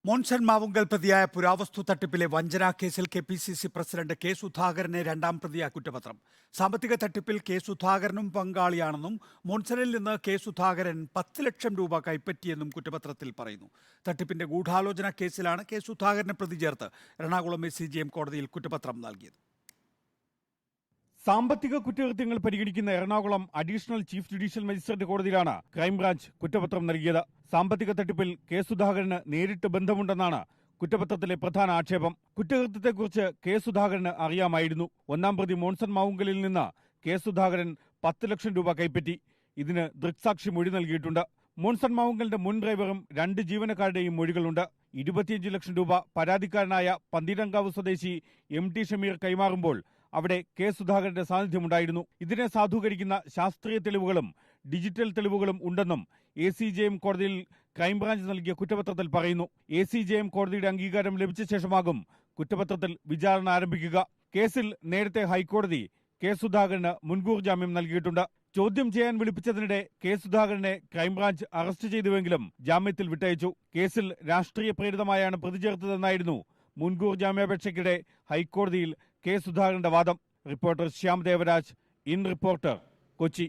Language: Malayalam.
മോൻസൺ മാവുങ്കൽ പ്രതിയായ പുരാവസ്തു തട്ടിപ്പിലെ വഞ്ചനാ കേസിൽ KPCC പ്രസിഡന്റ് കെ സുധാകരനെ രണ്ടാം പ്രതിയായ കുറ്റപത്രം. സാമ്പത്തിക തട്ടിപ്പിൽ കെ സുധാകരനും പങ്കാളിയാണെന്നും മോൻസണിൽ നിന്ന് കെ സുധാകരൻ 10 ലക്ഷം രൂപ കൈപ്പറ്റിയെന്നും കുറ്റപത്രത്തിൽ പറയുന്നു. തട്ടിപ്പിന്റെ ഗൂഢാലോചന കേസിലാണ് കെ സുധാകരനെ പ്രതി ചേർത്ത് എറണാകുളം SCJM കോടതിയിൽ കുറ്റപത്രം നൽകിയത്. സാമ്പത്തിക കുറ്റകൃത്യങ്ങൾ പരിഗണിക്കുന്ന Ernakulam additional chief judicial magistrate കോടതിയിലാണ് ക്രൈംബ്രാഞ്ച് കുറ്റപത്രം നൽകിയത്. സാമ്പത്തിക തട്ടിപ്പിൽ കെ സുധാകരന് നേരിട്ട് ബന്ധമുണ്ടെന്നാണ് കുറ്റപത്രത്തിലെ പ്രധാന ആക്ഷേപം. കുറ്റകൃത്യത്തെക്കുറിച്ച് കെ സുധാകരന് അറിയാമായിരുന്നു. ഒന്നാം പ്രതി മോൻസൺ മാവുങ്കലിൽ നിന്ന് കെ സുധാകരൻ 10 ലക്ഷം രൂപ കൈപ്പറ്റി. ഇതിന് ദൃക്സാക്ഷി മൊഴി നൽകിയിട്ടുണ്ട്. മോൻസൺ മാവുങ്കലിന്റെ മുൻ ഡ്രൈവറും 2 ജീവനക്കാരുടെയും മൊഴികളുണ്ട്. 25 ലക്ഷം രൂപ പരാതിക്കാരനായ പന്തീരങ്കാവ് സ്വദേശി MT ഷമീർ കൈമാറുമ്പോൾ അവിടെ കെ സുധാകരന്റെ സാന്നിധ്യമുണ്ടായിരുന്നു. ഇതിനെ സാധൂകരിക്കുന്ന ശാസ്ത്രീയ തെളിവുകളും ഡിജിറ്റൽ തെളിവുകളും ഉണ്ടെന്നും SCJM കോടതിയിൽ ക്രൈംബ്രാഞ്ച് നൽകിയ കുറ്റപത്രത്തിൽ പറയുന്നു. SCJM കോടതിയുടെ അംഗീകാരം ലഭിച്ച ശേഷമാകും കുറ്റപത്രത്തിൽ വിചാരണ ആരംഭിക്കുക. കേസിൽ നേരത്തെ ഹൈക്കോടതി കെ സുധാകരന് മുൻകൂർ ജാമ്യം നൽകിയിട്ടുണ്ട്. ചോദ്യം ചെയ്യാൻ വിളിപ്പിച്ചതിനിടെ കെ സുധാകരനെ ക്രൈംബ്രാഞ്ച് അറസ്റ്റ് ചെയ്തുവെങ്കിലും ജാമ്യത്തിൽ വിട്ടയച്ചു. കേസിൽ രാഷ്ട്രീയ പ്രേരിതമായാണ് പ്രതി ചേർത്തതെന്നായിരുന്നു മുൻകൂർ ജാമ്യാപേക്ഷയ്ക്കിടെ ഹൈക്കോടതിയിൽ കെ സുധാകരന്റെ വാദം. Reporter Shyam Devaraj, in reporter, Kochi.